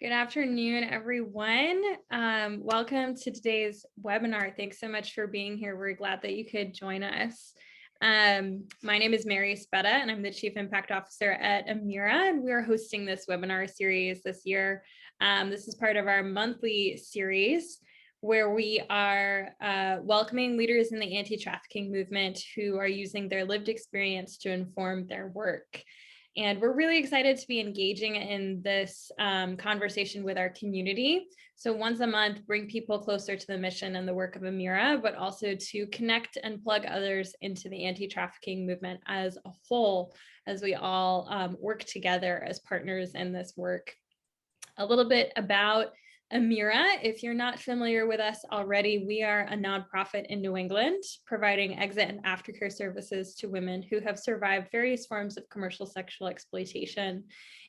Good afternoon, everyone. Welcome to today's webinar. Thanks so much for being here. We're glad that you could join us. My name is Mary Spetta, and I'm the Chief Impact Officer at Amirah, and we're hosting this webinar series this year. This is part of our monthly series where we are welcoming leaders in the anti-trafficking movement who are using their lived experience to inform their work. And we're really excited to be engaging in this conversation with our community. So once a month, bring people closer to the mission and the work of Amirah, but also to connect and plug others into the anti-trafficking movement as a whole, as we all work together as partners in this work. A little bit about Amirah. If you're not familiar with us already, we are a nonprofit in New England providing exit and aftercare services to women who have survived various forms of commercial sexual exploitation.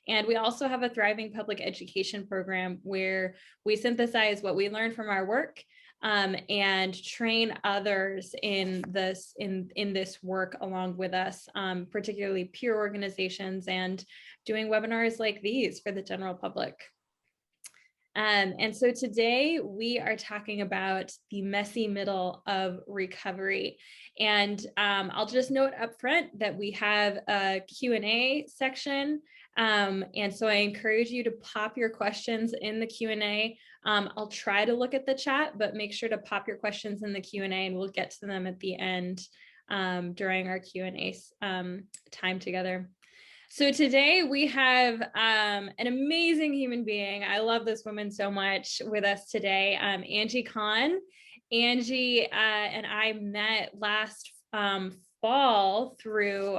And we also have a thriving public education program where we synthesize what we learn from our work and train others in this work along with us, particularly peer organizations, and doing webinars like these for the general public. And so today we are talking about the messy middle of recovery. And I'll just note up front that we have a Q&A section. And so I encourage you to pop your questions in the Q&A. I'll try to look at the chat, but make sure to pop your questions in the Q&A and we'll get to them at the end during our Q&A time together. So today we have an amazing human being. I love this woman so much with us today, Angie Conn. Angie and I met last fall through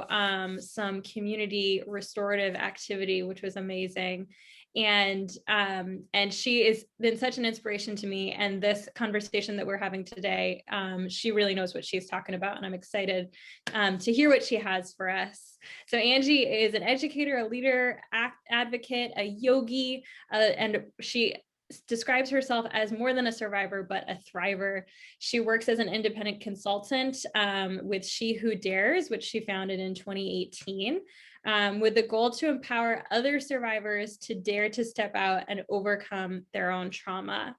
some community restorative activity, which was amazing. And she has been such an inspiration to me. And this conversation that we're having today, she really knows what she's talking about. And I'm excited to hear what she has for us. So Angie is an educator, a leader, advocate, a yogi, and she describes herself as more than a survivor, but a thriver. She works as an independent consultant with SheWhoDares, which she founded in 2018, with the goal to empower other survivors to dare to step out and overcome their own trauma.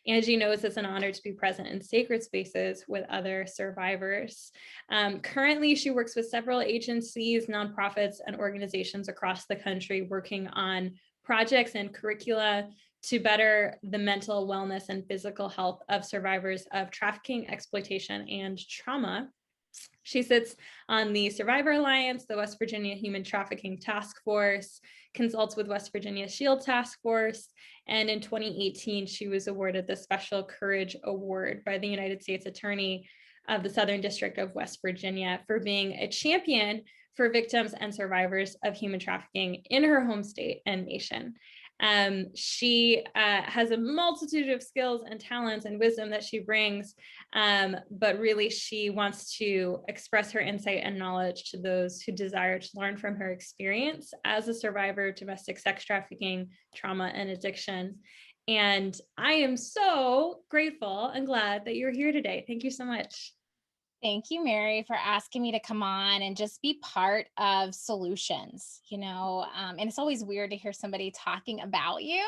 Angie knows it's an honor to be present in sacred spaces with other survivors. Currently, she works with several agencies, nonprofits, and organizations across the country working on projects and curricula to better the mental wellness and physical health of survivors of trafficking, exploitation, and trauma. She sits on the Survivor Alliance, the West Virginia Human Trafficking Task Force, consults with West Virginia Shield Task Force, and in 2018, she was awarded the Special Courage Award by the United States Attorney of the Southern District of West Virginia for being a champion for victims and survivors of human trafficking in her home state and nation. She has a multitude of skills and talents and wisdom that she brings, but really she wants to express her insight and knowledge to those who desire to learn from her experience as a survivor of domestic sex trafficking, trauma, and addiction. And I am so grateful and glad that you're here today. Thank you so much. Thank you, Mary, for asking me to come on and just be part of solutions, and it's always weird to hear somebody talking about you.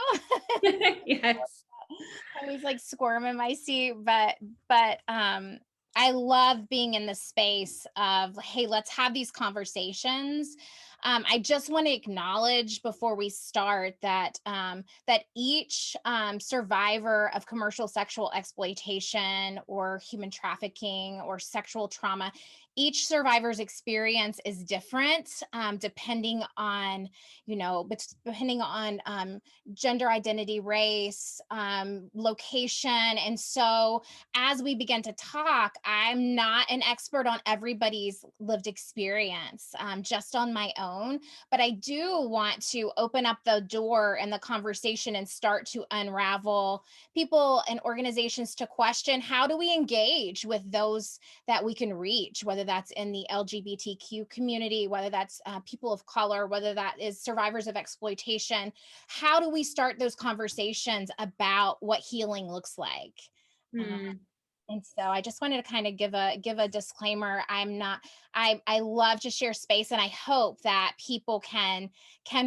Yes. I always like squirm in my seat, but I love being in the space of, hey, let's have these conversations. I just want to acknowledge before we start that each survivor of commercial sexual exploitation or human trafficking or sexual trauma, each survivor's experience is different, depending on gender identity, race, location. And so as we begin to talk, I'm not an expert on everybody's lived experience, just on my own, but I do want to open up the door and the conversation and start to unravel people and organizations to question, how do we engage with those that we can reach, whether that's in the LGBTQ community, whether that's people of color, whether that is survivors of exploitation. How do we start those conversations about what healing looks like? And so I just wanted to kind of give a disclaimer. I'm not, I love to share space, and I hope that people can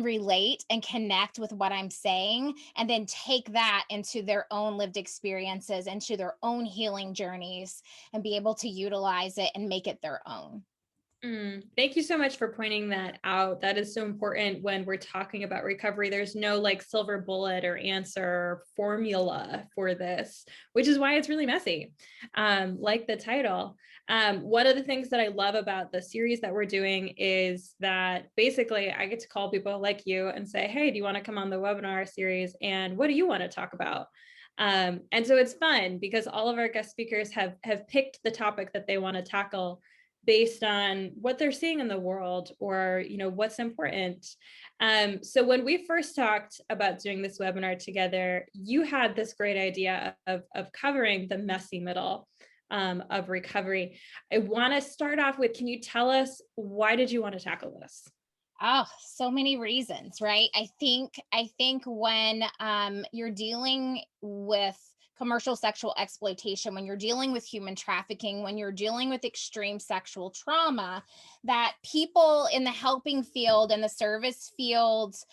relate and connect with what I'm saying, and then take that into their own lived experiences, into their own healing journeys, and be able to utilize it and make it their own. Thank you so much for pointing that out. That is so important when we're talking about recovery. There's no like silver bullet or answer or formula for this, which is why it's really messy, like the title. One of the things that I love about the series that we're doing is that basically I get to call people like you and say, hey, do you want to come on the webinar series? And what do you want to talk about? And so it's fun because all of our guest speakers have picked the topic that they want to tackle based on what they're seeing in the world, or what's important. So when we first talked about doing this webinar together, you had this great idea of covering the messy middle of recovery. I want to start off with, can you tell us, why did you want to tackle this? Oh, so many reasons, right? I think when you're dealing with commercial sexual exploitation, when you're dealing with human trafficking, when you're dealing with extreme sexual trauma, that people in the helping field and the service fields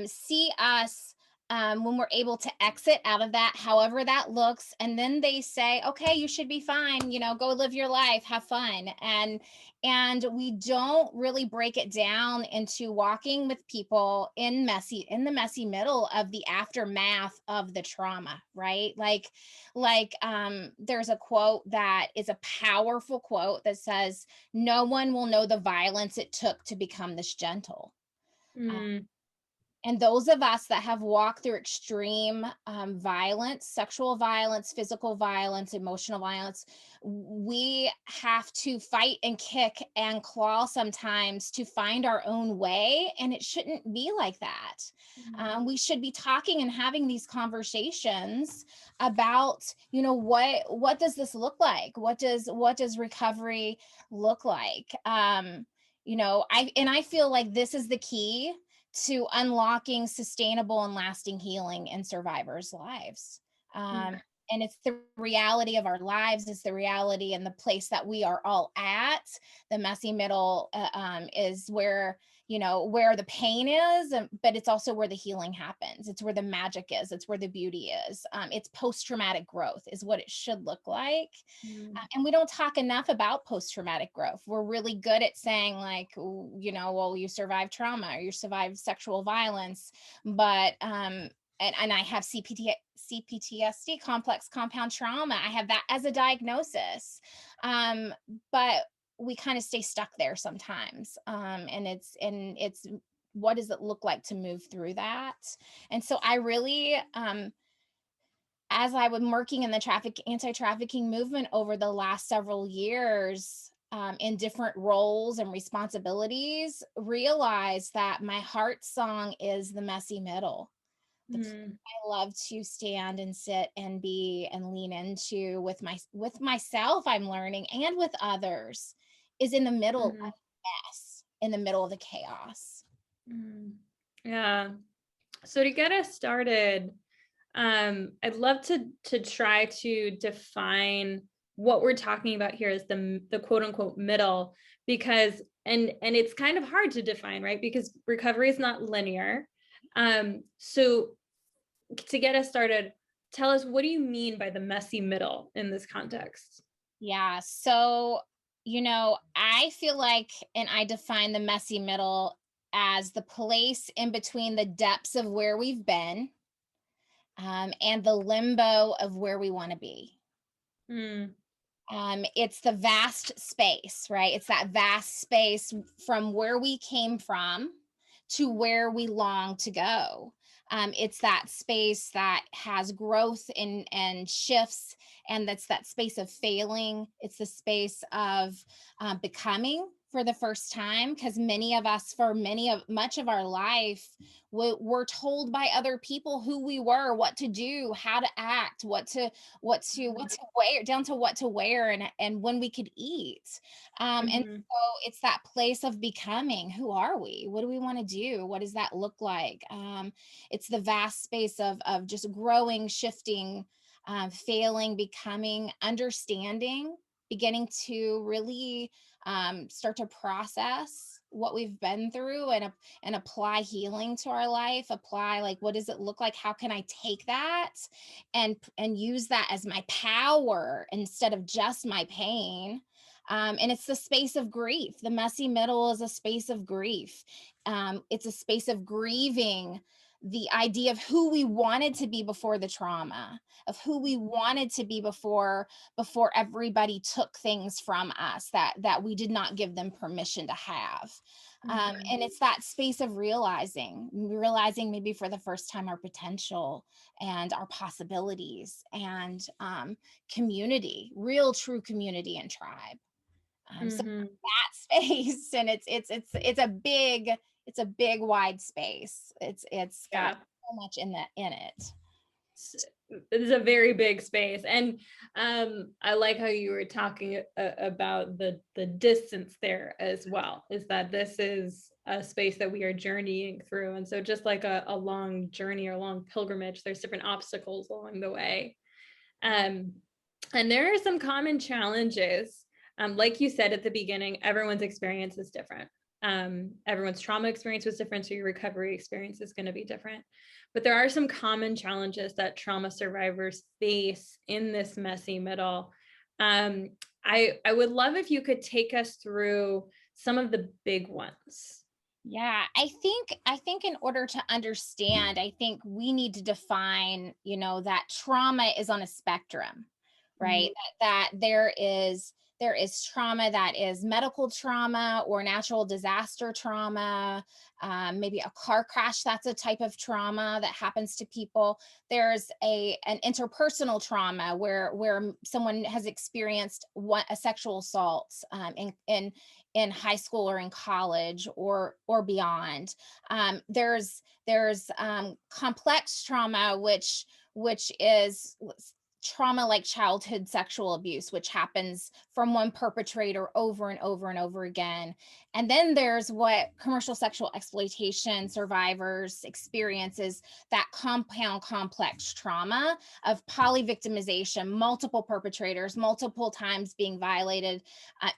see us when we're able to exit out of that, however that looks, and then they say, "Okay, you should be fine. Go live your life, have fun." And we don't really break it down into walking with people in the messy middle of the aftermath of the trauma, right? There's a quote that is a powerful quote that says, no one will know the violence it took to become this gentle. Mm, And those of us that have walked through extreme violence, sexual violence, physical violence, emotional violence, we have to fight and kick and claw sometimes to find our own way. And it shouldn't be like that. We should be talking and having these conversations about, what does this look like? What does recovery look like? I feel like this is the key to unlocking sustainable and lasting healing in survivors' lives. mm, And it's the reality of our lives, it's the reality and the place that we are all at. The messy middle is where the pain is, but it's also where the healing happens. It's where the magic is. It's where the beauty is. It's post-traumatic growth is what it should look like. mm, And we don't talk enough about post-traumatic growth. We're really good at saying like, well, you survived trauma or you survived sexual violence, but and I have CPTSD, complex compound trauma. I have that as a diagnosis. But we kind of stay stuck there sometimes. And it's what does it look like to move through that? And so I really as I was working in the anti-trafficking movement over the last several years, in different roles and responsibilities, realized that my heart song is the messy middle. The place mm, I love to stand and sit and be and lean into with myself, I'm learning, and with others, is in the middle of mm, mess, in the middle of the chaos. mm. Yeah. So to get us started, I'd love to try to define what we're talking about here as the quote unquote middle, because and it's kind of hard to define, right? Because recovery is not linear. So to get us started, tell us, what do you mean by the messy middle in this context? Yeah. So, I feel like, and I define the messy middle as the place in between the depths of where we've been, and the limbo of where we want to be. Mm, It's the vast space, right? It's that vast space from where we came from to where we long to go. It's that space that has growth and shifts, and that's that space of failing. It's the space of becoming for the first time, because many of us, for much of our life, were told by other people who we were, what to do, how to act, what to wear, down to what to wear, and when we could eat. And mhm, so it's that place of becoming. Who are we? What do we want to do? What does that look like? It's the vast space of just growing, shifting, failing, becoming, understanding, beginning to really start to process what we've been through and apply healing to our life, apply like, what does it look like? How can I take that and use that as my power instead of just my pain? And it's the space of grief. The messy middle is a space of grief. It's a space of grieving the idea of who we wanted to be before the trauma, of who we wanted to be before everybody took things from us that we did not give them permission to have. And it's that space of realizing maybe for the first time our potential and our possibilities and community, real true community and tribe. So that space, and it's a big wide space. It's got so much in it. It is a very big space. And I like how you were talking about the distance there as well, is that this is a space that we are journeying through. And so just like a long journey or a long pilgrimage, there's different obstacles along the way. And there are some common challenges. Like you said at the beginning, everyone's experience is different. Everyone's trauma experience was different, so your recovery experience is going to be different. But there are some common challenges that trauma survivors face in this messy middle. I would love if you could take us through some of the big ones. Yeah, I think in order to understand, I think we need to define, that trauma is on a spectrum, right? That there is trauma that is medical trauma or natural disaster trauma, maybe a car crash. That's a type of trauma that happens to people. There's an interpersonal trauma where someone has experienced a sexual assault in high school or in college or beyond. There's complex trauma, which is trauma like childhood sexual abuse, which happens from one perpetrator over and over and over again. And then there's what commercial sexual exploitation survivors experiences, that compound complex trauma of polyvictimization, multiple perpetrators, multiple times being violated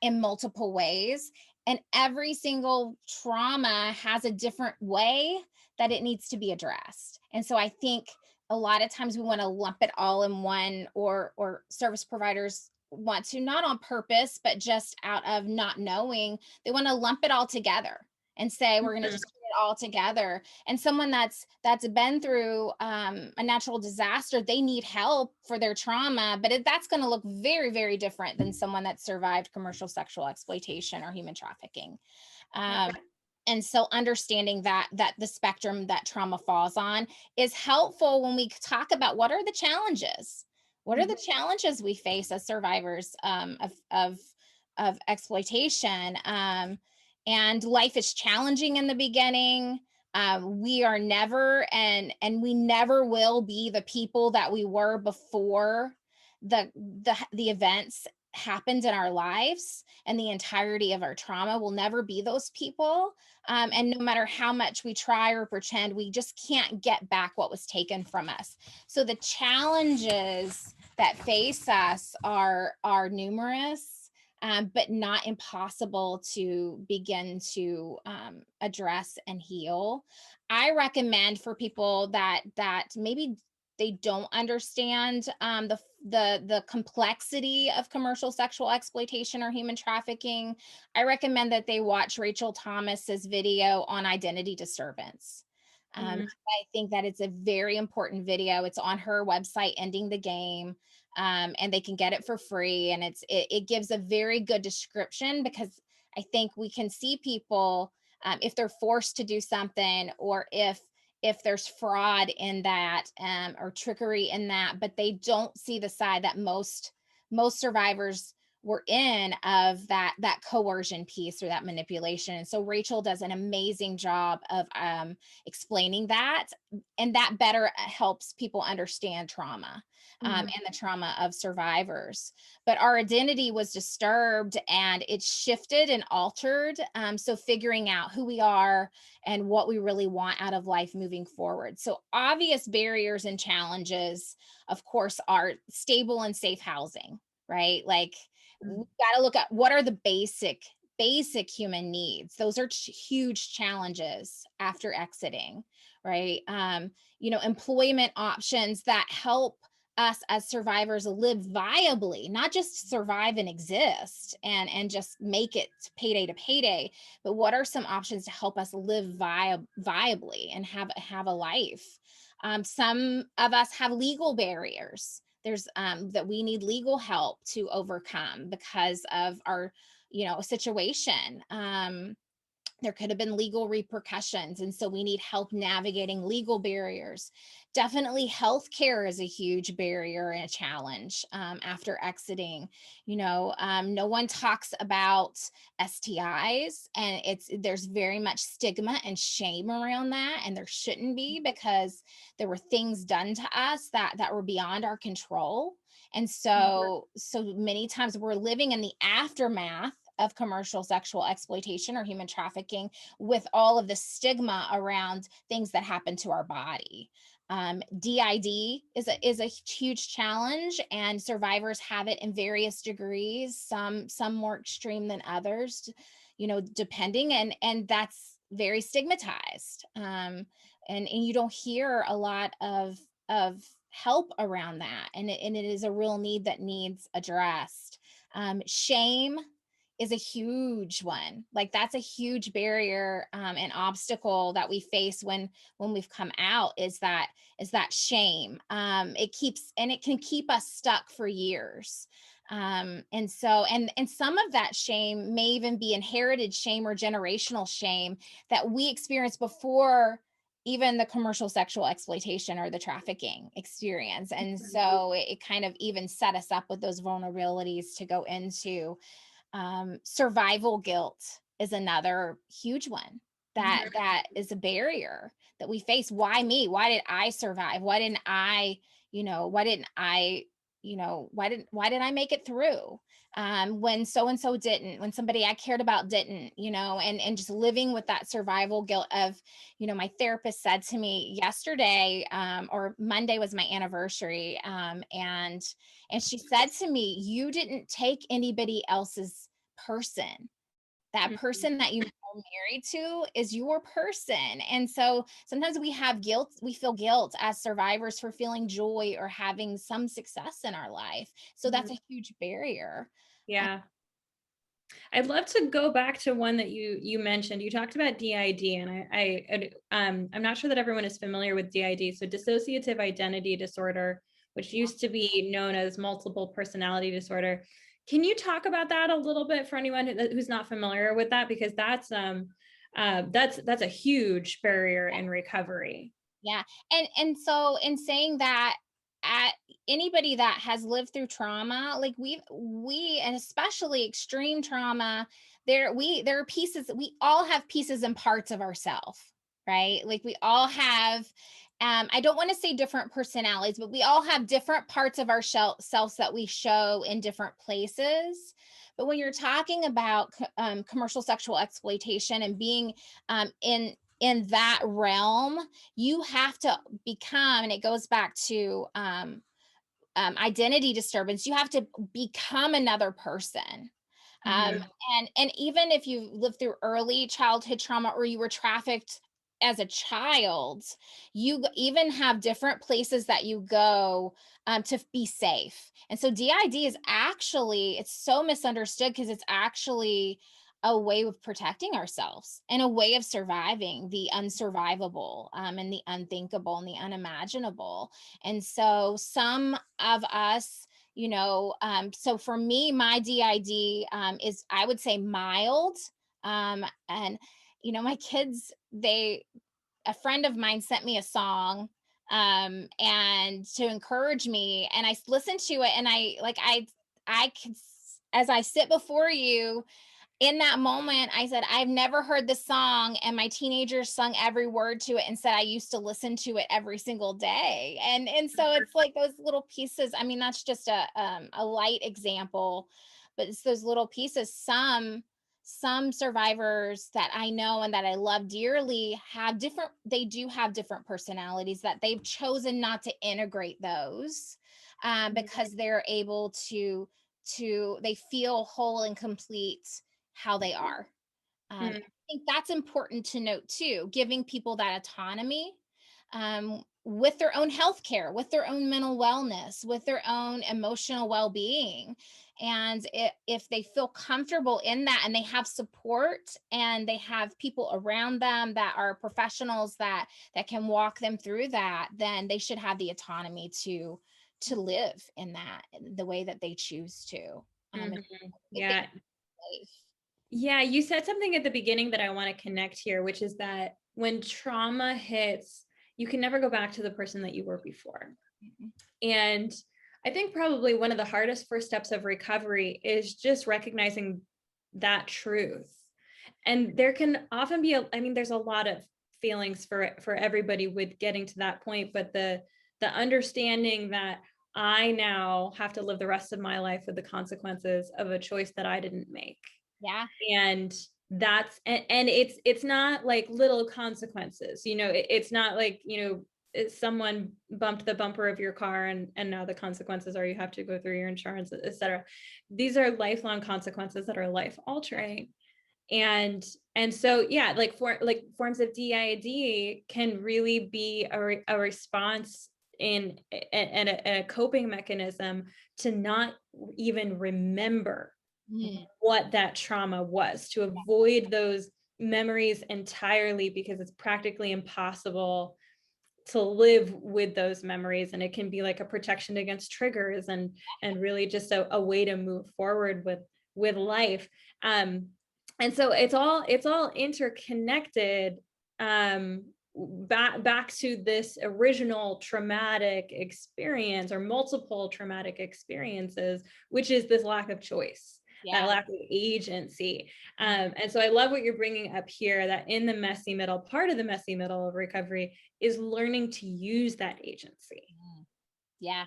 in multiple ways. And every single trauma has a different way that it needs to be addressed. And so I think a lot of times we want to lump it all in one, or service providers want to, not on purpose, but just out of not knowing, they want to lump it all together and say, we're going to just put it all together. And someone that's been through a natural disaster, they need help for their trauma, but that's going to look very, very different than someone that survived commercial sexual exploitation or human trafficking. And so understanding that the spectrum that trauma falls on is helpful when we talk about what are the challenges. What are the challenges we face as survivors of exploitation? And life is challenging in the beginning. We are never and we never will be the people that we were before the events happened in our lives, and the entirety of our trauma will never be those people. And no matter how much we try or pretend, we just can't get back what was taken from us. So the challenges that face us are numerous, but not impossible to begin to address and heal. I recommend for people that maybe they don't understand the complexity of commercial sexual exploitation or human trafficking, I recommend that they watch Rachel Thomas's video on identity disturbance. I think that it's a very important video. It's on her website, Ending the Game, and they can get it for free. And it gives a very good description, because I think we can see people if they're forced to do something, or if there's fraud in that or trickery in that, but they don't see the side that most survivors we're in of that coercion piece or that manipulation. And so Rachel does an amazing job of explaining that, and that better helps people understand trauma and the trauma of survivors. But our identity was disturbed and it shifted and altered. So figuring out who we are and what we really want out of life moving forward. So obvious barriers and challenges, of course, are stable and safe housing, right? Like we got to look at what are the basic human needs. Those are huge challenges after exiting, right? Employment options that help us as survivors live viably, not just survive and exist and just make it payday to payday, but what are some options to help us live viably and have a life? Some of us have legal barriers. There's that we need legal help to overcome because of our situation. There could have been legal repercussions. And so we need help navigating legal barriers. Definitely healthcare is a huge barrier and a challenge after exiting. No one talks about STIs, and there's very much stigma and shame around that. And there shouldn't be, because there were things done to us that were beyond our control. And so many times we're living in the aftermath of commercial sexual exploitation or human trafficking with all of the stigma around things that happen to our body. DID is a huge challenge, and survivors have it in various degrees, some more extreme than others, depending, and that's very stigmatized. And you don't hear a lot of help around that, and it is a real need that needs addressed. Shame is a huge one. Like that's a huge barrier and obstacle that we face when we've come out, is that shame. It can keep us stuck for years. And some of that shame may even be inherited shame or generational shame that we experienced before even the commercial sexual exploitation or the trafficking experience. And so it kind of even set us up with those vulnerabilities to go into. Survival guilt is another huge one that is a barrier that we face. Why me? Why did I survive? Why didn't I make it through? When so-and-so didn't, when somebody I cared about didn't, and just living with that survival guilt of, my therapist said to me yesterday, or Monday was my anniversary. And she said to me, you didn't take anybody else's person. That person that you are married to is your person. And so sometimes we feel guilt as survivors for feeling joy or having some success in our life. So that's a huge barrier. Yeah. I'd love to go back to one that you mentioned. You talked about DID, and I'm not sure that everyone is familiar with DID. So dissociative identity disorder, which used to be known as multiple personality disorder. Can you talk about that a little bit for anyone who's not familiar with that? Because that's a huge barrier in recovery. Yeah. And so in saying that, at anybody that has lived through trauma, like we and especially extreme trauma, there are pieces, we all have pieces and parts of ourselves, right? Like we all have I don't want to say different personalities, but we all have different parts of our selves that we show in different places. But when you're talking about commercial sexual exploitation and being in that realm, you have to become, and it goes back to identity disturbance, you have to become another person. And even if you lived through early childhood trauma or you were trafficked as a child, you even have different places that you go to be safe. And so DID is actually, it's so misunderstood because it's actually a way of protecting ourselves and a way of surviving the unsurvivable and the unthinkable and the unimaginable. And so some of us, so for me, my DID is, I would say, mild. And my kids, a friend of mine sent me a song and to encourage me, and I listened to it, and I could as I sit before you, in that moment, I said, I've never heard this song, and my teenagers sung every word to it and said I used to listen to it every single day. And so it's like those little pieces. I mean, that's just a light example, but it's those little pieces. Some survivors that I know and that I love dearly they do have different personalities that they've chosen not to integrate those, because they're able they feel whole and complete how they are. I think that's important to note too, giving people that autonomy, with their own health care, with their own mental wellness, with their own emotional well-being. And if they feel comfortable in that, and they have support, and they have people around them that are professionals that can walk them through that, then they should have the autonomy to live in that the way that they choose to. If they Yeah. live. Yeah, you said something at the beginning that I want to connect here, which is that when trauma hits, you can never go back to the person that you were before. And I think probably one of the hardest first steps of recovery is just recognizing that truth. And there can often be there's a lot of feelings for everybody with getting to that point, but the understanding that I now have to live the rest of my life with the consequences of a choice that I didn't make. Yeah. And it's not like little consequences, it's not like, someone bumped the bumper of your car and now the consequences are you have to go through your insurance, etc. These are lifelong consequences that are life altering. And so, yeah, like forms of DID can really be a response and a coping mechanism to not even remember what that trauma was, to avoid those memories entirely, because it's practically impossible to live with those memories. And it can be like a protection against triggers and really just a way to move forward with life. And so it's all interconnected, back to this original traumatic experience or multiple traumatic experiences, which is this lack of choice. That lack of agency. And so I love what you're bringing up here, that in the messy middle, part of the messy middle of recovery is learning to use that agency. Yeah.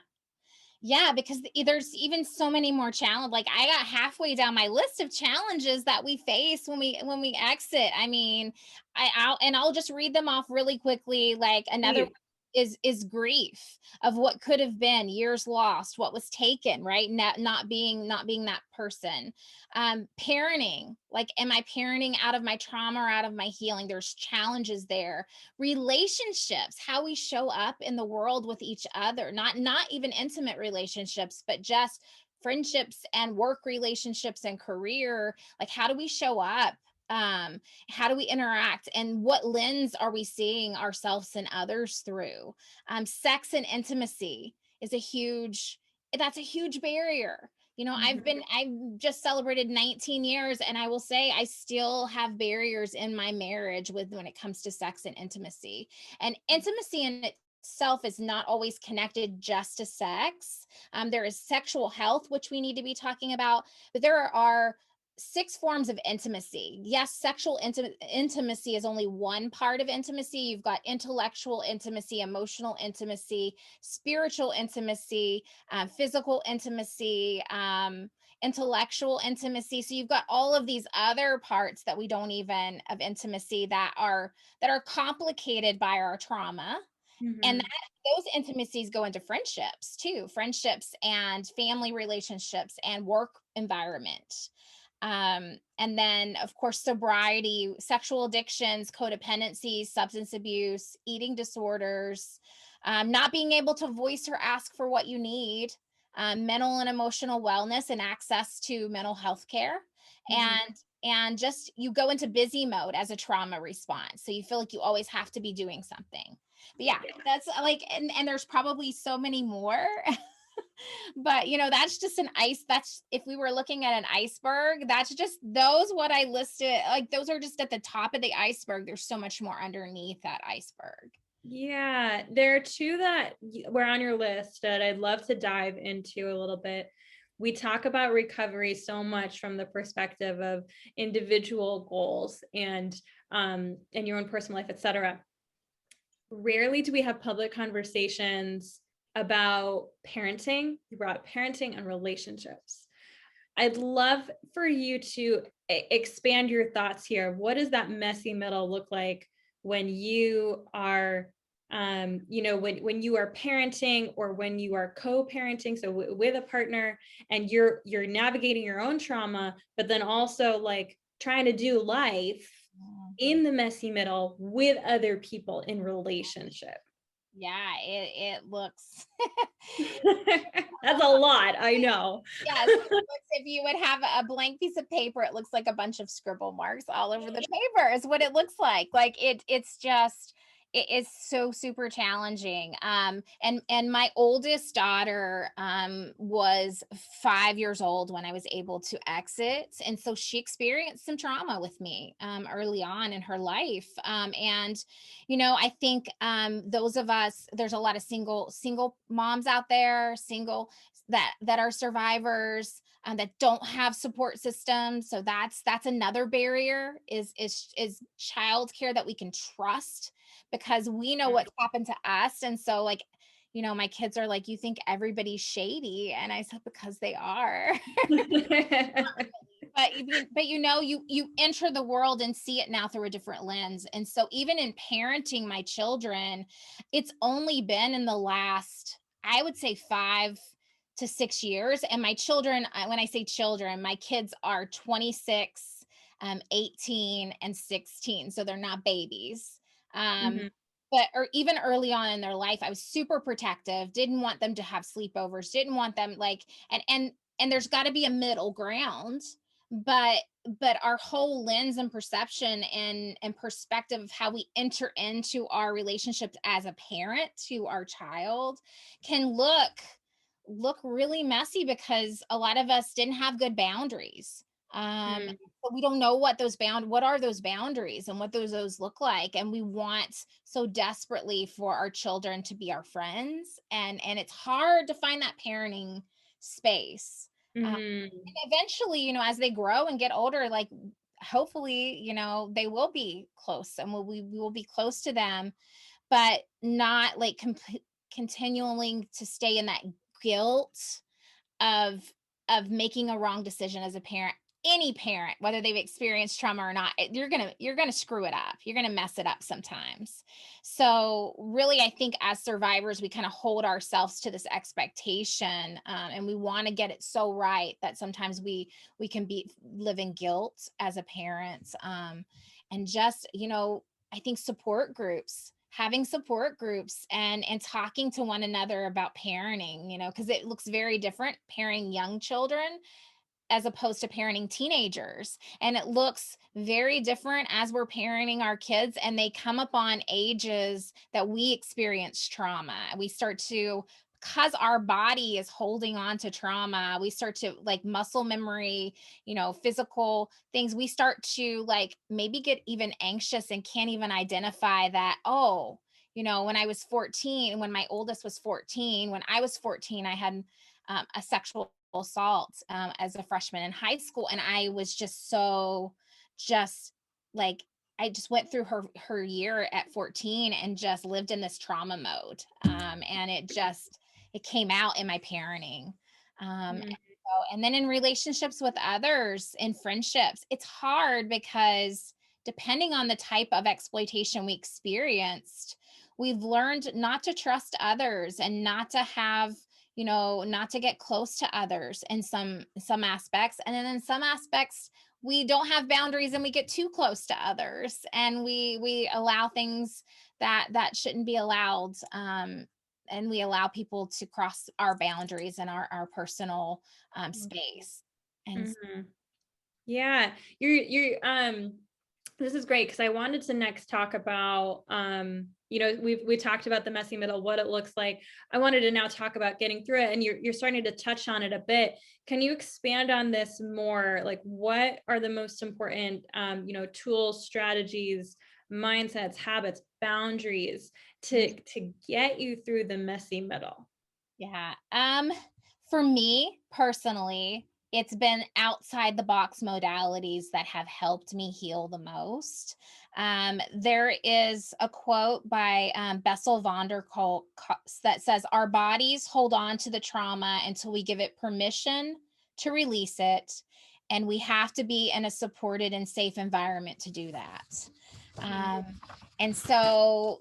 Yeah, because there's even so many more challenges. Like, I got halfway down my list of challenges that we face when we exit. I mean, I'll just read them off really quickly. Like, another Please. is grief of what could have been, years lost, what was taken, right? Not being that person. Parenting, like, am I parenting out of my trauma or out of my healing? There's challenges there. Relationships, how we show up in the world with each other, not even intimate relationships, but just friendships and work relationships and career. Like, how do we show up? How do we interact, and what lens are we seeing ourselves and others through? Sex and intimacy is that's a huge barrier. I've just celebrated 19 years, and I will say I still have barriers in my marriage when it comes to sex and intimacy. And intimacy in itself is not always connected just to sex. There is sexual health, which we need to be talking about, but there are 6 forms of intimacy. Yes, sexual intimacy is only one part of intimacy. You've got intellectual intimacy, emotional intimacy, spiritual intimacy, physical intimacy, intellectual intimacy. So you've got all of these other parts that we don't even of intimacy that are complicated by our trauma. And those intimacies go into friendships too, friendships and family relationships and work environment. And then, of course, sobriety, sexual addictions, codependency, substance abuse, eating disorders, not being able to voice or ask for what you need, mental and emotional wellness and access to mental health care. And just you go into busy mode as a trauma response. So you feel like you always have to be doing something. But yeah, that's like, and there's probably so many more. But that's just that's if we were looking at an iceberg, that's just those what I listed, like those are just at the top of the iceberg. There's so much more underneath that iceberg. Yeah, there are two that were on your list that I'd love to dive into a little bit. we talk about recovery so much from the perspective of individual goals and your own personal life, etc. Rarely do we have public conversations about parenting. You brought up parenting and relationships. I'd love for you to expand your thoughts here. What does that messy middle look like when you are, when you are parenting or when you are co-parenting, so with a partner, and you're navigating your own trauma, but then also like trying to do life in the messy middle with other people in relationship. Yeah, it looks That's a lot, I know. yes, it looks, if you would have a blank piece of paper, it looks like a bunch of scribble marks all over the paper is what it looks like. Like it's just it is so super challenging. And my oldest daughter was 5 years old when I was able to exit. And so she experienced some trauma with me early on in her life. And I think those of us, there's a lot of single moms out there, single that are survivors that don't have support systems. So that's another barrier is childcare that we can trust, because we know what's happened to us. And so like, my kids are like, you think everybody's shady? And I said, because they are. But you enter the world and see it now through a different lens. And so even in parenting my children, it's only been in the last, I would say, 5 to 6 years. And my children, when I say children, my kids are 26, 18, and 16. So they're not babies. Mhm. But or even early on in their life, I was super protective, didn't want them to have sleepovers, didn't want them like, and there's got to be a middle ground. But our whole lens and perception and perspective of how we enter into our relationships as a parent to our child can look really messy, because a lot of us didn't have good boundaries. Mm. But we don't know what are those boundaries and what those look like. And we want so desperately for our children to be our friends. And it's hard to find that parenting space. Mhm. And eventually, as they grow and get older, like hopefully, they will be close, and we will be close to them, but not like continuing to stay in that guilt of making a wrong decision as a parent. Any parent, whether they've experienced trauma or not, you're gonna screw it up, you're gonna mess it up sometimes. So really, I think as survivors, we kind of hold ourselves to this expectation, and we want to get it so right that sometimes we can live in guilt as a parent. And just, I think having support groups and talking to one another about parenting, because it looks very different parenting young children as opposed to parenting teenagers. And it looks very different as we're parenting our kids and they come up on ages that we experience trauma. We start to, because our body is holding on to trauma, we start to like muscle memory, physical things. We start to like maybe get even anxious and can't even identify that, oh, when I was 14, when my oldest was 14, when I was 14, I had a sexual assault as a freshman in high school. And I was just like, I just went through her year at 14 and just lived in this trauma mode. And it came out in my parenting. Mhm. And then in relationships with others, in friendships, it's hard because depending on the type of exploitation we experienced, we've learned not to trust others and not to have, not to get close to others in some aspects. And then in some aspects, we don't have boundaries and we get too close to others and we allow things that shouldn't be allowed. And we allow people to cross our boundaries and our personal space. And Mhm. Yeah, you're this is great because I wanted to next talk about we talked about the messy middle, what it looks like. I wanted to now talk about getting through it, and you're starting to touch on it a bit. Can you expand on this more? Like, what are the most important tools, strategies, mindsets, habits, boundaries to get you through the messy middle? yeah. For me personally, it's been outside the box modalities that have helped me heal the most. There is a quote by Bessel van der Kolk that says, "Our bodies hold on to the trauma until we give it permission to release it. And we have to be in a supported and safe environment to do that." Mm, Um, and so,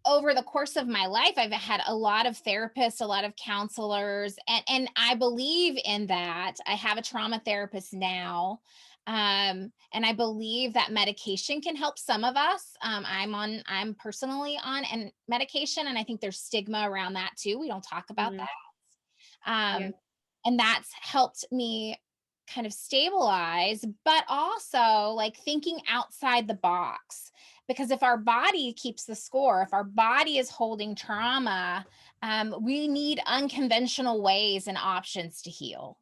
over the course of my life, I've had a lot of therapists, a lot of counselors, and I believe in that. I have a trauma therapist now. And I believe that medication can help some of us. I'm personally on and medication, and I think there's stigma around that too. We don't talk about mm, that. yeah. And that's helped me kind of stabilize, but also like thinking outside the box. Because if our body keeps the score, if our body is holding trauma, we need unconventional ways and options to heal.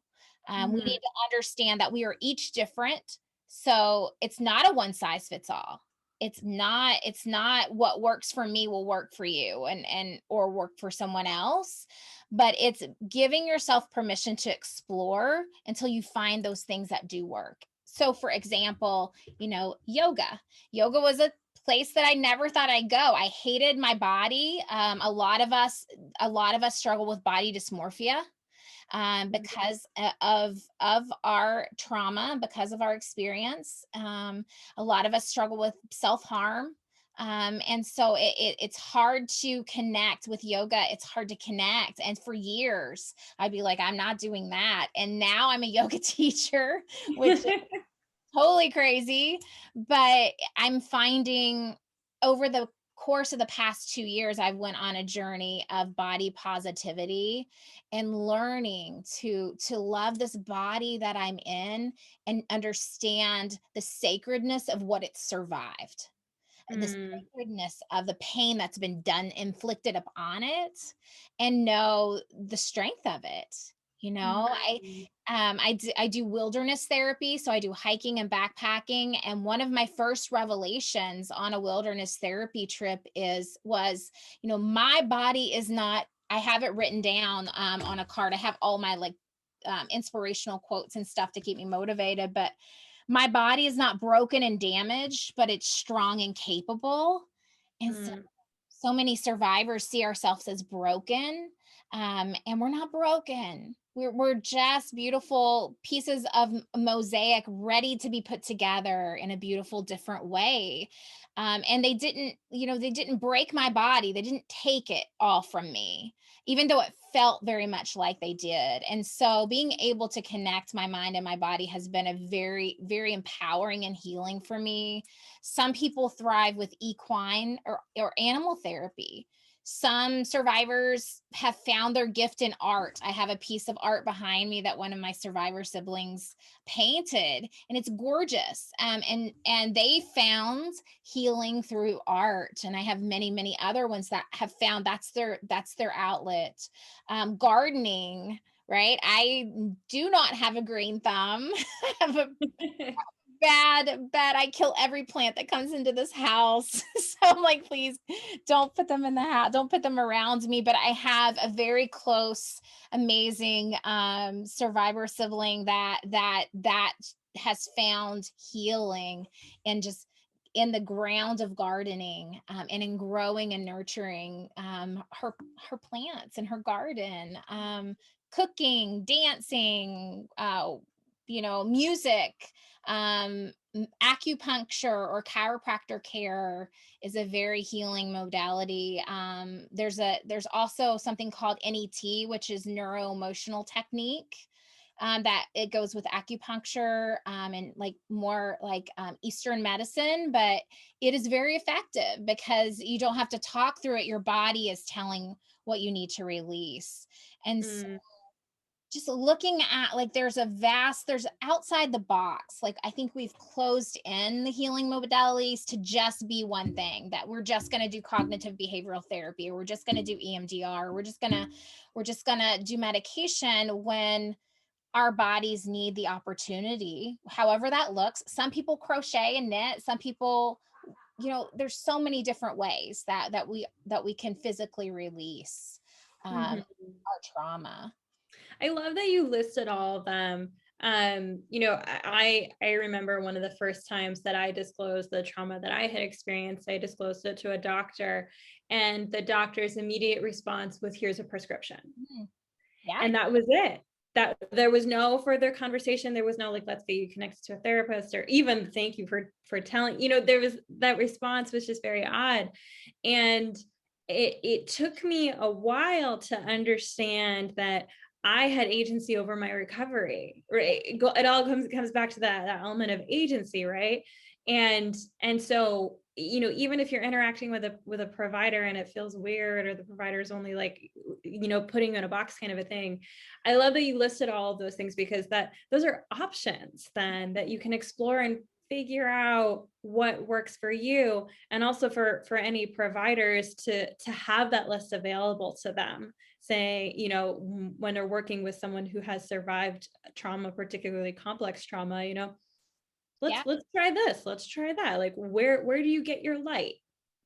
We Mm, need to understand that we are each different. So it's not a one size fits all. It's not what works for me will work for you and or work for someone else, but it's giving yourself permission to explore until you find those things that do work. So for example, yoga was a place that I never thought I'd go. I hated my body. A lot of us struggle with body dysmorphia, mm, because of our trauma, because of our experience. A lot of us struggle with self-harm. And so it's hard to connect with yoga. It's hard to connect. And for years, I'd be like, I'm not doing that. And now I'm a yoga teacher, which is totally crazy. But I'm finding over the course of the past 2 years, I've went on a journey of body positivity and learning to love this body that I'm in and understand the sacredness of what it survived, the mm, sacredness of the pain that's been done, inflicted upon it, and know the strength of it. You know, I mm, I do wilderness therapy, so I do hiking and backpacking. And one of my first revelations on a wilderness therapy trip was, my body is not. I have it written down on a card. I have all my like inspirational quotes and stuff to keep me motivated, but my body is not broken and damaged, but it's strong and capable. And so, mm, so many survivors see ourselves as broken, and we're not broken. We're just beautiful pieces of mosaic ready to be put together in a beautiful, different way. And they didn't break my body. They didn't take it all from me, even though it felt very much like they did. And so being able to connect my mind and my body has been a very, very empowering and healing for me. Some people thrive with equine or animal therapy. Some survivors have found their gift in art. I have a piece of art behind me that one of my survivor siblings painted, and it's gorgeous. And they found healing through art, and I have many, many other ones that have found that's their outlet. Gardening, right? I do not have a green thumb. I have a bad. I kill every plant that comes into this house. So I'm like, please don't put them in the house. Don't put them around me. But I have a very close, amazing survivor sibling that has found healing and just in the ground of gardening, and in growing and nurturing her plants in her garden, cooking, dancing, music, acupuncture or chiropractor care is a very healing modality. There's also something called NET, which is neuro emotional technique. That it goes with acupuncture, and like more like Eastern medicine, but it is very effective because you don't have to talk through it. Your body is telling what you need to release. And mm, just looking at like there's outside the box. Like I think we've closed in the healing modalities to just be one thing, that we're just going to do cognitive behavioral therapy, or we're just going to do EMDR, or we're just going to do medication, when our bodies need the opportunity, however that looks. Some people crochet and knit, some people, there's so many different ways that we can physically release. Mhm. our trauma. I love that you listed all of them. I remember one of the first times that I disclosed the trauma that I had experienced. I disclosed it to a doctor, and the doctor's immediate response was, "Here's a prescription." Yeah. And that was it. That there was no further conversation. There was no like, let's get you connected to a therapist, or even thank you for telling. There was that response was just very odd, and it took me a while to understand that I had agency over my recovery. Right? It all comes back to that element of agency, right? And so even if you're interacting with a provider and it feels weird, or the provider is only like putting you in a box kind of a thing, I love that you listed all of those things, because those are options then that you can explore and figure out what works for you, and also for any providers to have that list available to them. Say, when they're working with someone who has survived trauma, particularly complex trauma, Yeah. let's try this, let's try that. Like, where do you get your light?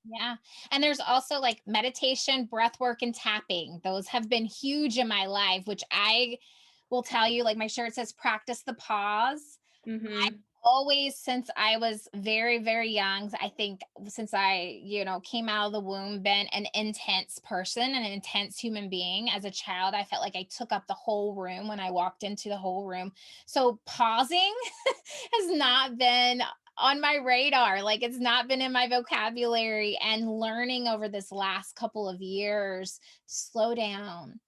Yeah. And there's also like meditation, breath work, and tapping. Those have been huge in my life, which I will tell you, like my shirt says, practice the pause. Mm-hmm. Always, since I was very, very young, I think since I, came out of the womb, been an intense person, an intense human being. As a child, I felt like I took up the whole room when I walked into the whole room. So pausing has not been on my radar. Like, it's not been in my vocabulary, and learning over this last couple of years to slow down,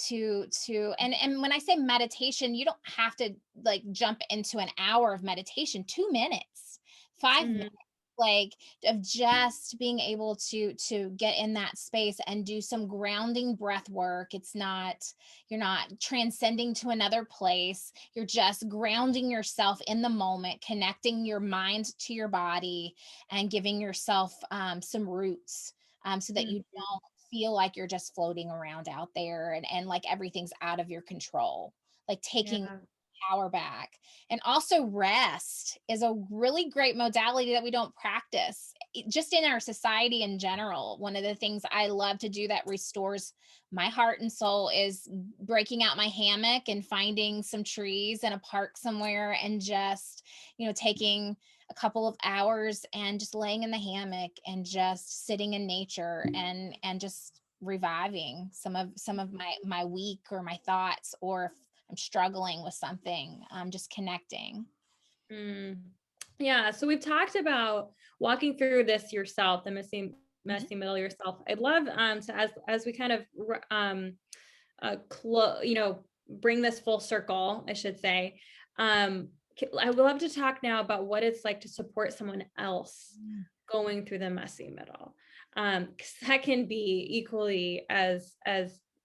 and when I say meditation, you don't have to like jump into an hour of meditation. 2 minutes, 5 minutes, Mm-hmm. like, of just being able to get in that space and do some grounding breath work. You're not transcending to another place. You're just grounding yourself in the moment, connecting your mind to your body, and giving yourself some roots, so that you Mm-hmm. don't feel like you're just floating around out there, and like everything's out of your control, like taking Yeah. power back. And also, rest is a really great modality that we don't practice just in our society in general. One of the things I love to do that restores my heart and soul is breaking out my hammock and finding some trees in a park somewhere, and just, taking a couple of hours and just laying in the hammock and just sitting in nature, and just reviving some of my week or my thoughts, or if I'm struggling with something, just connecting. Mm. Yeah. So we've talked about walking through this yourself, the Mhm. messy middle yourself. I'd love to as we kind of bring this full circle, I should say. I would love to talk now about what it's like to support someone else going through the messy middle. 'Cause that can be equally as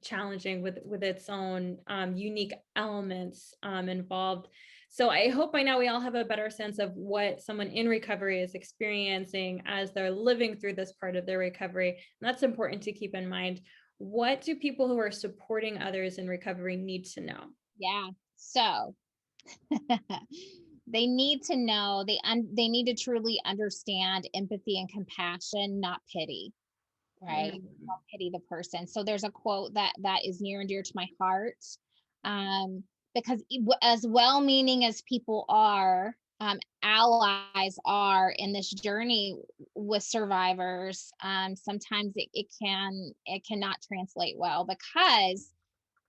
challenging with its own unique elements involved. So I hope by now we all have a better sense of what someone in recovery is experiencing as they're living through this part of their recovery. And that's important to keep in mind. What do people who are supporting others in recovery need to know? Yeah. So they need to know, they need to truly understand empathy and compassion, not pity, right? Mm, Not pity the person. So there's a quote that is near and dear to my heart. Um, because as well-meaning as people are, allies are in this journey with survivors, sometimes it cannot translate well, because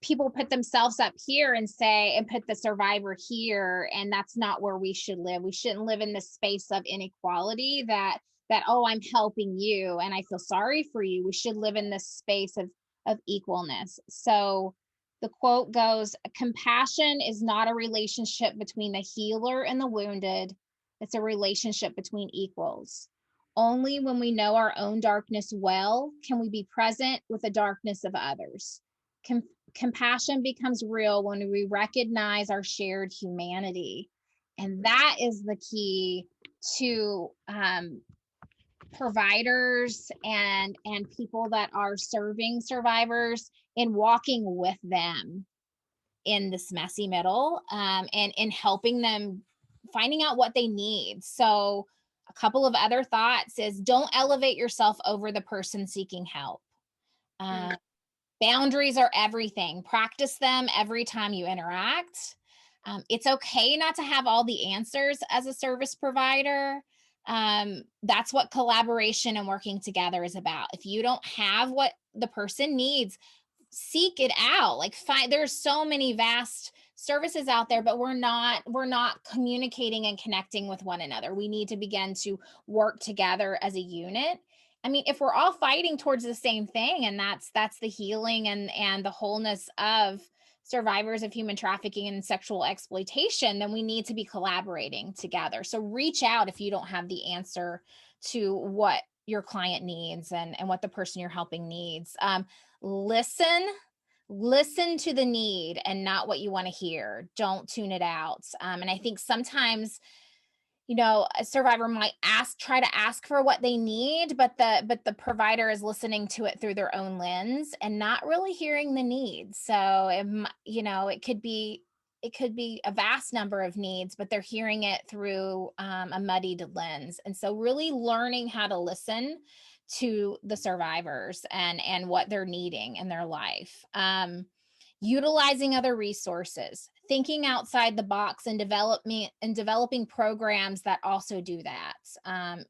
people put themselves up here and say, and put the survivor here, and that's not where we should live. We shouldn't live in this space of inequality, that, oh, I'm helping you and I feel sorry for you. We should live in this space of equalness. So the quote goes, compassion is not a relationship between the healer and the wounded. It's a relationship between equals. Only when we know our own darkness well can we be present with the darkness of others. Compassion becomes real when we recognize our shared humanity. And that is the key to, providers and people that are serving survivors, in walking with them in this messy middle, and in helping them finding out what they need. So a couple of other thoughts is, don't elevate yourself over the person seeking help. mm, um, Boundaries are everything. Practice them every time you interact. It's okay not to have all the answers as a service provider. That's what collaboration and working together is about. If you don't have what the person needs, seek it out. Like, there's so many vast services out there, but we're not communicating and connecting with one another. We need to begin to work together as a unit. I mean, if we're all fighting towards the same thing, and that's the healing and the wholeness of survivors of human trafficking and sexual exploitation, then we need to be collaborating together. So reach out if you don't have the answer to what your client needs and what the person you're helping needs. Listen to the need and not what you want to hear. Don't tune it out. And I think sometimes, a survivor might try to ask for what they need, but the provider is listening to it through their own lens and not really hearing the needs. So it could be a vast number of needs, but they're hearing it through a muddied lens. And so really learning how to listen to the survivors and what they're needing in their life. Utilizing other resources, thinking outside the box, and developing programs that also do that.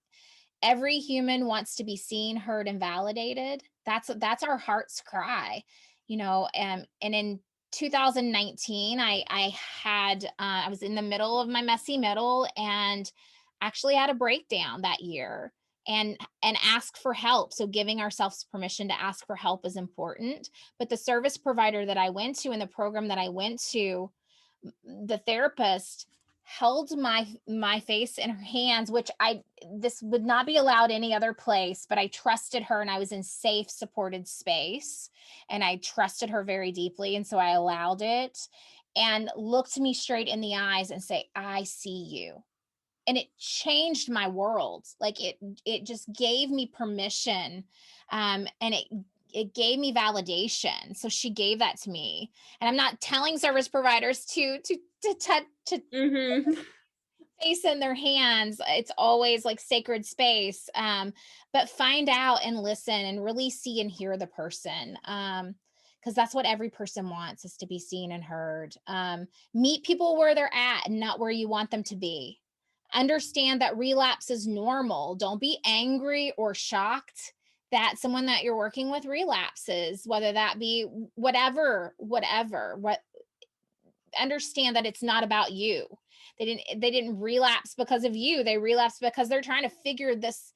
Every human wants to be seen, heard, and validated. That's our heart's cry, and in 2019, I was in the middle of my messy middle and actually had a breakdown that year, and ask for help. So giving ourselves permission to ask for help is important. But the service provider that I went to and the program that I went to, the therapist held my face in her hands, which this would not be allowed any other place, but I trusted her and I was in safe, supported space, and I trusted her very deeply. And so I allowed it, and looked me straight in the eyes and say, "I see you." And it changed my world. Like, it just gave me permission. And it gave me validation. So she gave that to me. And I'm not telling service providers to touch to face in their hands. It's always like sacred space. But find out and listen and really see and hear the person. Because that's what every person wants, is to be seen and heard. Meet people where they're at and not where you want them to be. Understand that relapse is normal. Don't be angry or shocked that someone that you're working with relapses, whether that be whatever. Understand that it's not about you. They didn't relapse because of you. They relapsed because they're trying to figure this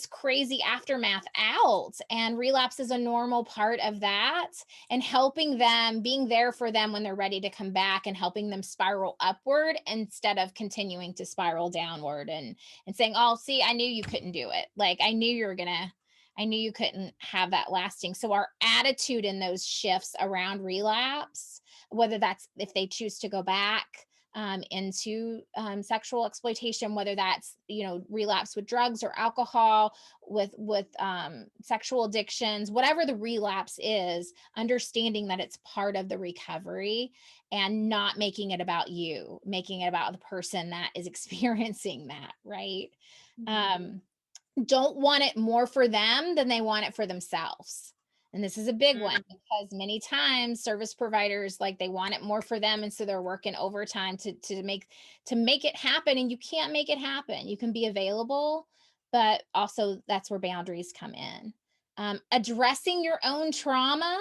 crazy aftermath out, and relapse is a normal part of that. And helping them, being there for them when they're ready to come back, and helping them spiral upward instead of continuing to spiral downward, and saying, "Oh, see, I knew you couldn't do it. Like, I knew you couldn't have that lasting." So our attitude in those shifts around relapse, whether that's if they choose to go back into sexual exploitation, whether that's relapse with drugs or alcohol, with sexual addictions, whatever the relapse is, understanding that it's part of the recovery, and not making it about you, making it about the person that is experiencing that, right? Don't want it more for them than they want it for themselves. And this is a big one, because many times service providers, like, they want it more for them, and so they're working overtime to make it happen. And you can't make it happen. You can be available, but also that's where boundaries come in. Addressing your own trauma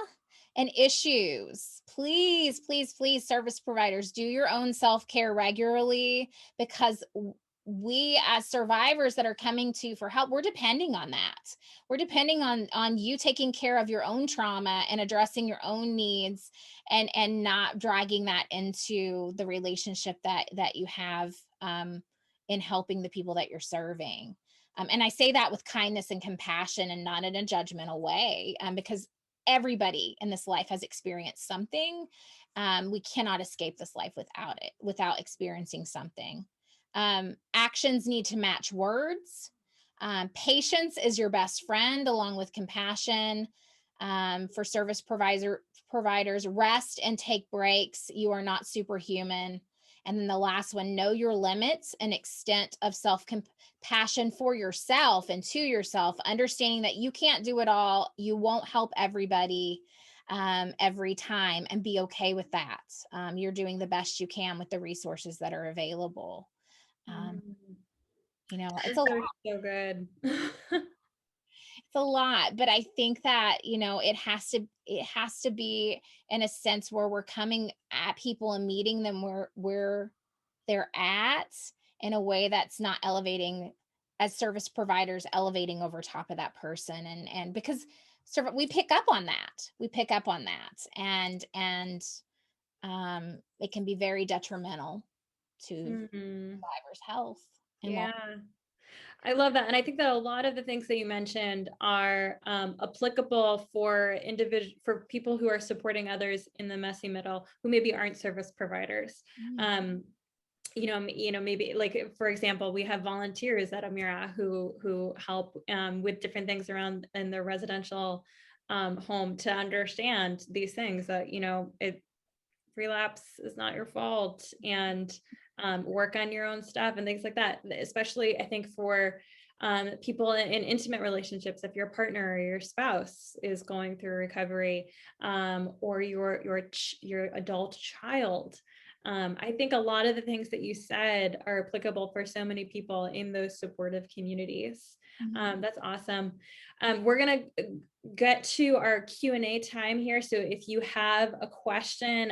and issues. Please, please, please, service providers, do your own self-care regularly, because we as survivors that are coming to you for help, we're depending on that. We're depending on you taking care of your own trauma and addressing your own needs, and not dragging that into the relationship that you have in helping the people that you're serving. And I say that with kindness and compassion, and not in a judgmental way, because everybody in this life has experienced something. We cannot escape this life without experiencing something. Actions need to match words. Patience is your best friend, along with compassion. For service providers, rest and take breaks. You are not superhuman. And then the last one, know your limits and extent of self-compassion for yourself and to yourself, understanding that you can't do it all. You won't help everybody. every time, and be okay with that. You're doing the best you can with the resources that are available. Um, Mm. it's That's so good. a lot, but I think that, it has to be in a sense where we're coming at people and meeting them where they're at, in a way that's not elevating, as service providers, elevating over top of that person. And because we pick up on that. And it can be very detrimental to Mhm. survivors' health and well. Yeah. I love that. And I think that a lot of the things that you mentioned are applicable for for people who are supporting others in the messy middle who maybe aren't service providers. Mm. Um, maybe like, for example, we have volunteers at Amirah who help with different things around in their residential home to understand these things that, relapse is not your fault, and work on your own stuff and things like that. Especially, I think, for people in intimate relationships, if your partner or your spouse is going through recovery, or your adult child. I think a lot of the things that you said are applicable for so many people in those supportive communities. Mhm. That's awesome. We're gonna get to our Q&A time here. So if you have a question,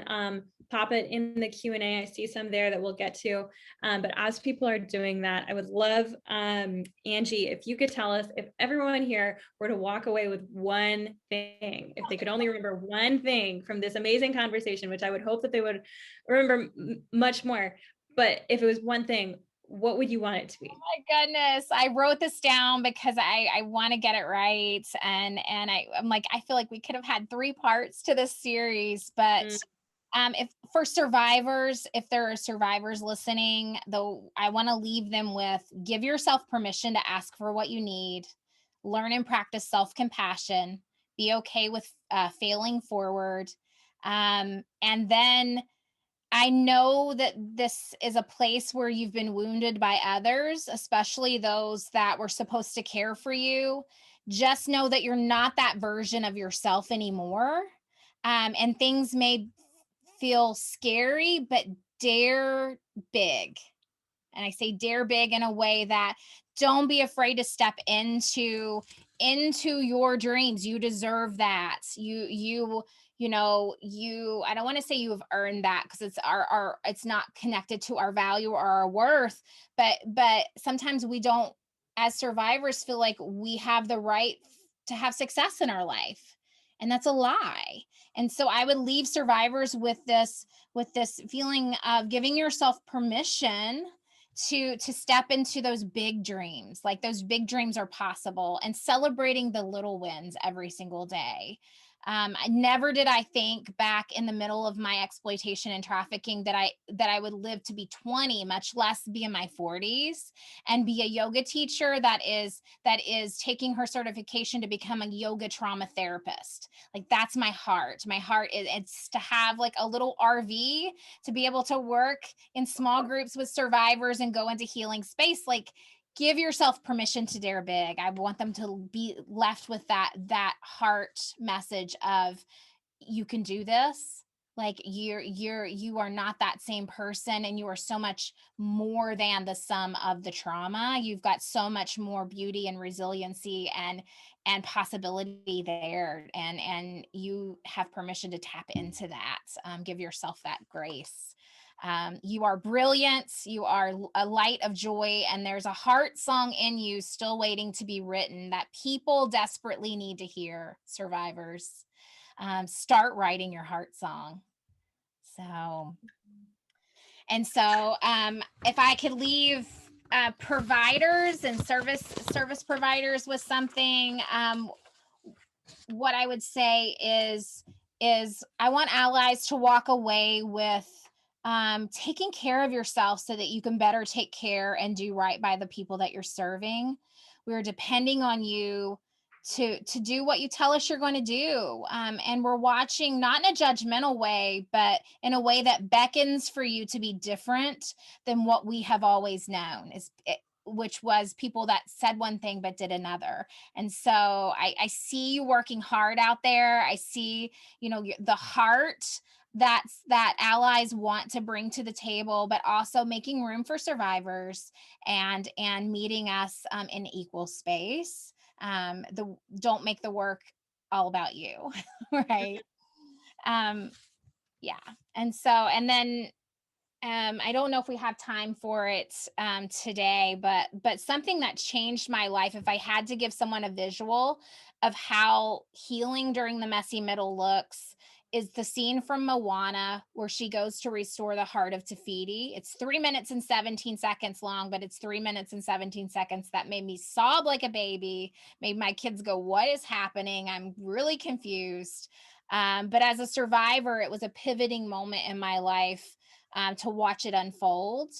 pop it in the Q&A. I see some there that we'll get to. But as people are doing that, I would love, Angie, if you could tell us, if everyone here were to walk away with one thing, if they could only remember one thing from this amazing conversation, which I would hope that they would remember much more. But if it was one thing, what would you want it to be? My goodness, I wrote this down because I want to get it right, and I'm like, I feel like we could have had 3 parts to this series. But Mm, if for survivors, if there are survivors listening, though, I want to leave them with: give yourself permission to ask for what you need, learn and practice self-compassion, be okay with failing forward, and then I know that this is a place where you've been wounded by others, especially those that were supposed to care for you. Just know that you're not that version of yourself anymore. And things may feel scary, but dare big. And I say dare big in a way that, don't be afraid to step into your dreams. You deserve that. I don't want to say you have earned that, because it's our it's not connected to our value or our worth. But sometimes we don't, as survivors, feel like we have the right to have success in our life, and that's a lie. And so I would leave survivors with this feeling of giving yourself permission to step into those big dreams. Like, those big dreams are possible, and celebrating the little wins every single day. Never did I think, back in the middle of my exploitation and trafficking, that I would live to be 20, much less be in my 40s, and be a yoga teacher that is taking her certification to become a yoga trauma therapist. Like, that's my heart. My heart is, it's to have like a little RV, to be able to work in small groups with survivors and go into healing space. Like, give yourself permission to dare big. I want them to be left with that heart message of, you can do this. Like, you are not that same person, and you are so much more than the sum of the trauma. You've got so much more beauty and resiliency and possibility there, and you have permission to tap into that. Give yourself that grace. You are brilliant. You are a light of joy, and there's a heart song in you still waiting to be written that people desperately need to hear. Survivors, start writing your heart song. So, if I could leave providers and service providers with something, what I would say is I want allies to walk away with taking care of yourself, so that you can better take care and do right by the people that you're serving. We're depending on you to do what you tell us you're going to do, and we're watching, not in a judgmental way, but in a way that beckons for you to be different than what we have always known. which was people that said one thing but did another. And so I see you working hard out there. I see, the heart that allies want to bring to the table, but also making room for survivors and meeting us in equal space. The Don't make the work all about you, right? Um, yeah. And then I don't know if we have time for it today, but something that changed my life, if I had to give someone a visual of how healing during the messy middle looks, is the scene from Moana where she goes to restore the heart of Tafiti. It's 3 minutes and 17 seconds long, but it's 3 minutes and 17 seconds that made me sob like a baby, made my kids go, "What is happening? I'm really confused." But as a survivor, it was a pivoting moment in my life to watch it unfold.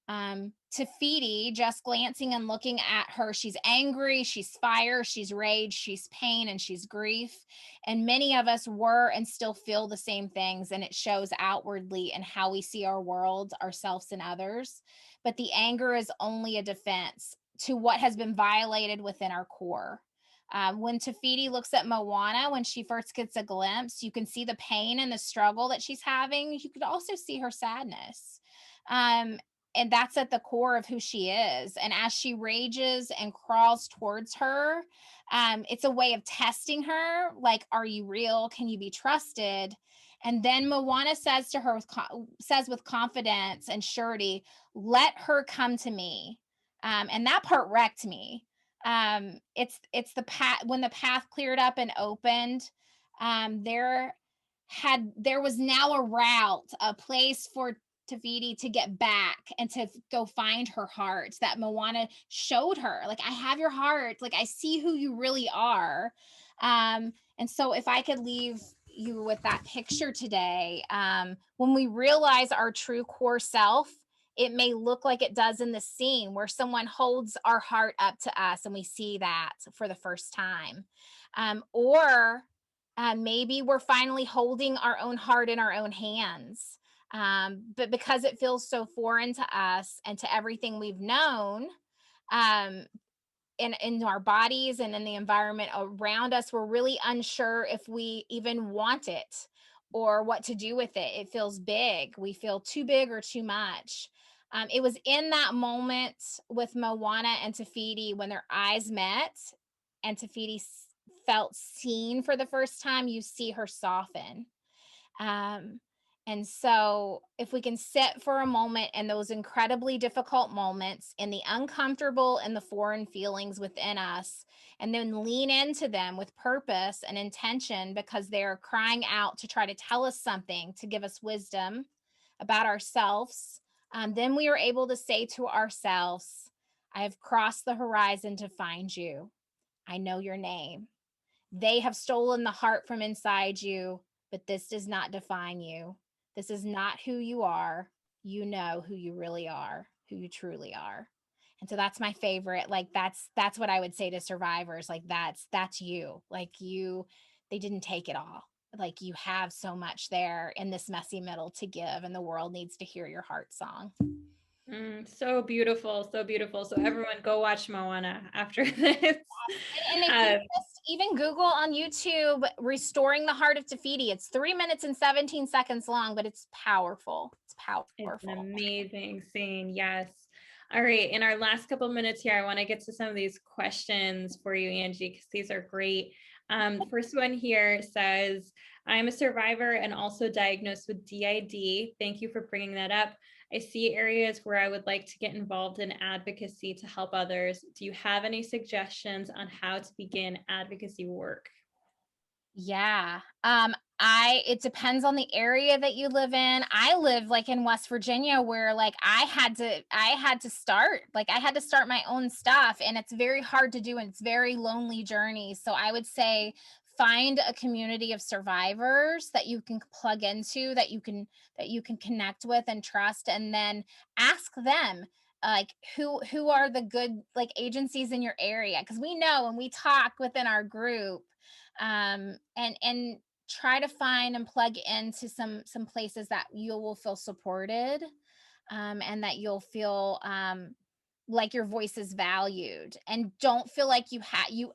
Tafiti, just glancing and looking at her, she's angry, she's fire, she's rage, she's pain, and she's grief. And many of us were and still feel the same things, and it shows outwardly in how we see our world, ourselves, and others. But the anger is only a defense to what has been violated within our core. When Tafiti looks at Moana, when she first gets a glimpse, you can see the pain and the struggle that she's having. You could also see her sadness. Um, and that's at the core of who she is. And as she rages and crawls towards her, it's a way of testing her. Like, are you real? Can you be trusted? And then Moana says to her, says with confidence and surety, "Let her come to me." And that part wrecked me. It's the path. When the path cleared up and opened, there was now a route, a place for Tafiti to get back and to go find her heart that Moana showed her. Like, I have your heart. Like, I see who you really are. And so if I could leave you with that picture today, when we realize our true core self, it may look like it does in the scene where someone holds our heart up to us and we see that for the first time. Or maybe we're finally holding our own heart in our own hands. But because it feels so foreign to us and to everything we've known, um, in our bodies and in the environment around us, we're really unsure if we even want it or what to do with it. It feels big. We feel too big or too much. It was in that moment with Moana and Tafiti when their eyes met and Tafiti felt seen for the first time, you see her soften. Um, and so, if we can sit for a moment in those incredibly difficult moments, in the uncomfortable and the foreign feelings within us, and then lean into them with purpose and intention because they're crying out to try to tell us something, to give us wisdom about ourselves, then we are able to say to ourselves, "I have crossed the horizon to find you. I know your name. They have stolen the heart from inside you, but this does not define you. This is not who you are. You know who you really are, who you truly are." And so that's my favorite. Like, that's what I would say to survivors. Like, that's you. Like, they didn't take it all. Like, you have so much there in this messy middle to give, and the world needs to hear your heart song. So beautiful, so beautiful. So everyone go watch Moana after this. And if you just even Google on YouTube "Restoring the Heart of Tafiti," it's 3 minutes and 17 seconds long, but it's powerful. It's It's an powerful. amazing scene. Yes. All right. In our last couple minutes here, I want to get to some of these questions for you, Angie, because these are great. First one here says, "I'm a survivor and also diagnosed with DID. Thank you for bringing that up. I see areas where I would like to get involved in advocacy to help others. Do you have any suggestions on how to begin advocacy work?" Yeah. It depends on the area that you live in. I live like in West Virginia where like I had to start my own stuff, and it's very hard to do and it's very lonely journey. So I would say find a community of survivors that you can plug into, that you can connect with and trust, and then ask them like who are the good like agencies in your area, because we know when we talk within our group, and try to find and plug into some places that you will feel supported, and that you'll feel like your voice is valued, and don't feel like you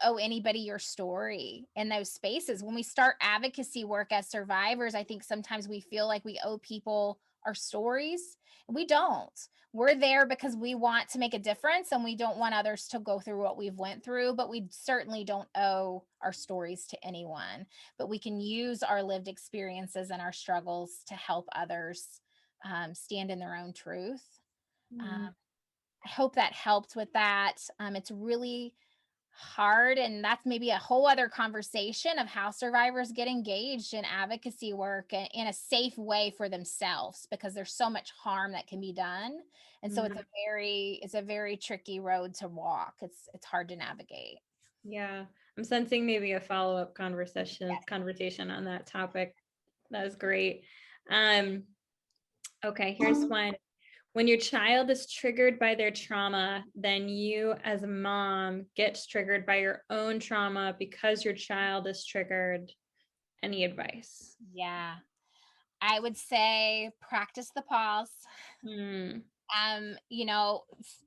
owe anybody your story in those spaces. When we start advocacy work as survivors, I think sometimes we feel like we owe people our stories. We don't. We're there because we want to make a difference and we don't want others to go through what we've went through, but we certainly don't owe our stories to anyone. But we can use our lived experiences and our struggles to help others stand in their own truth. Mm, Um, I hope that helped with that. It's really hard, and that's maybe a whole other conversation of how survivors get engaged in advocacy work in a safe way for themselves, because there's so much harm that can be done. And so mm, it's a very tricky road to walk. It's hard to navigate. yeah, I'm sensing maybe a follow-up conversation on that topic. That was great. Um, okay, here's one. When your child is triggered by their trauma, then you as a mom gets triggered by your own trauma because your child is triggered. Any advice? Yeah. I would say practice the pause. Hmm.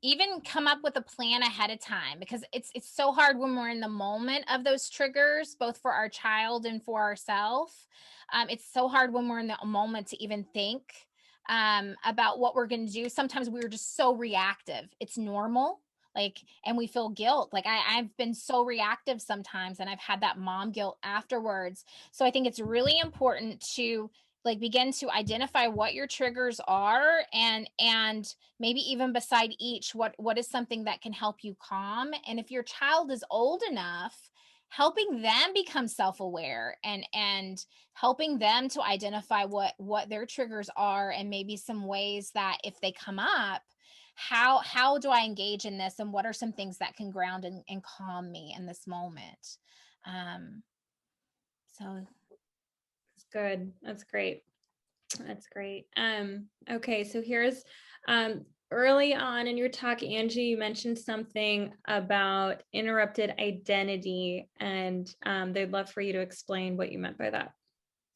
Even come up with a plan ahead of time, because it's so hard when we're in the moment of those triggers, both for our child and for ourselves. It's so hard when we're in the moment to even think about what we're going to do. Sometimes we're just so reactive. It's normal. Like, and we feel guilt. Like I've been so reactive sometimes, and I've had that mom guilt afterwards. So I think it's really important to like begin to identify what your triggers are, and maybe even beside each, what is something that can help you calm. And if your child is old enough, helping them become self-aware, and helping them to identify what their triggers are, and maybe some ways that if they come up, how do I engage in this, and what are some things that can ground and calm me in this moment. So That's good. That's great. That's great. Okay, so here's early on in your talk, Angie, you mentioned something about interrupted identity, and they'd love for you to explain what you meant by that.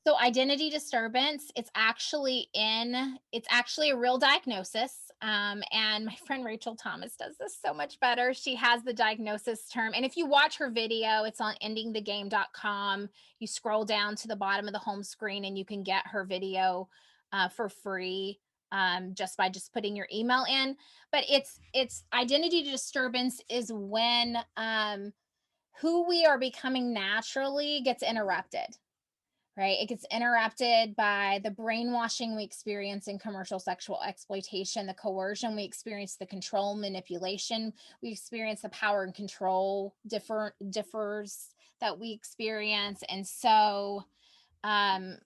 So identity disturbance, it's actually a real diagnosis. And my friend Rachel Thomas does this so much better. She has the diagnosis term. And if you watch her video, it's on endingthegame.com. You scroll down to the bottom of the home screen and you can get her video for free, just by just putting your email in. But it's identity disturbance is when who we are becoming naturally gets interrupted, right? It gets interrupted by the brainwashing we experience in commercial sexual exploitation, the coercion we experience, the control manipulation we experience, the power and control differs that we experience. And so um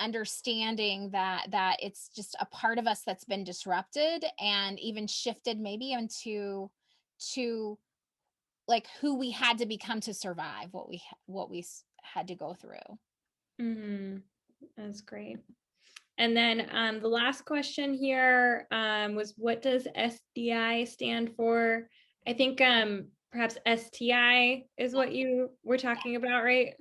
understanding that it's just a part of us that's been disrupted and even shifted maybe into to like who we had to become to survive what we had to go through. Mm-hmm. That's great. And then the last question here was, what does SDI stand for? I think perhaps STI is what you were talking about, right?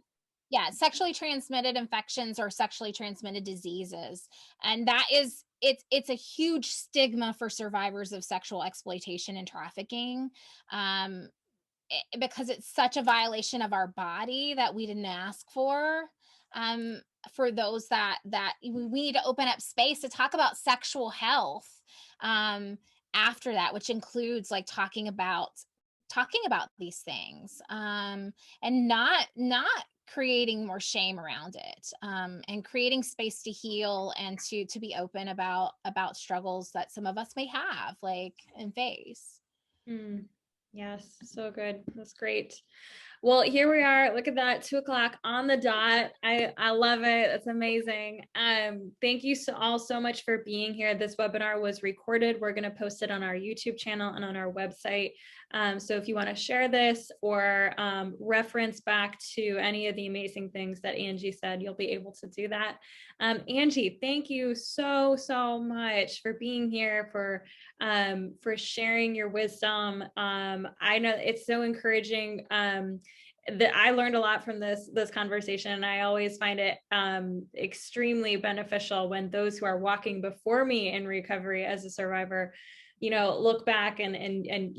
Yeah, sexually transmitted infections or sexually transmitted diseases. And that is it's a huge stigma for survivors of sexual exploitation and trafficking. Um because it's such a violation of our body that we didn't ask for. Um for those that we need to open up space to talk about sexual health um after that, which includes like talking about these things, and not creating more shame around it, and creating space to heal and to be open about struggles that some of us may have like and face. Mm, yes, so good. That's great. Well, here we are. Look at that, 2 o'clock on the dot. I love it. It's amazing. Thank you all so much for being here. This webinar was recorded. We're going to post it on our YouTube channel and on our website. So if you want to share this or reference back to any of the amazing things that Angie said, you'll be able to do that. Angie, thank you so much for being here, for sharing your wisdom. I know it's so encouraging. That I learned a lot from this conversation, and I always find it extremely beneficial when those who are walking before me in recovery as a survivor look back and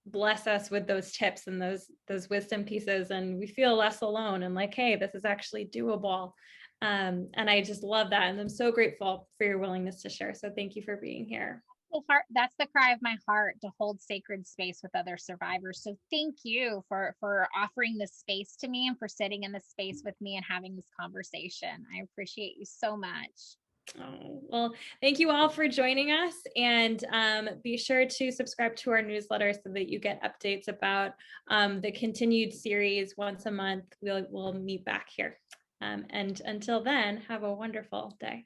bless us with those tips and those wisdom pieces, and we feel less alone and like, hey, this is actually doable. And I just love that, and I'm so grateful for your willingness to share. So thank you for being here. That's the cry of my heart, to hold sacred space with other survivors. So thank you for offering this space to me and for sitting in this space with me and having this conversation. I appreciate you so much. Oh, well, thank you all for joining us, and be sure to subscribe to our newsletter so that you get updates about the continued series. Once a month we'll meet back here, and until then, have a wonderful day.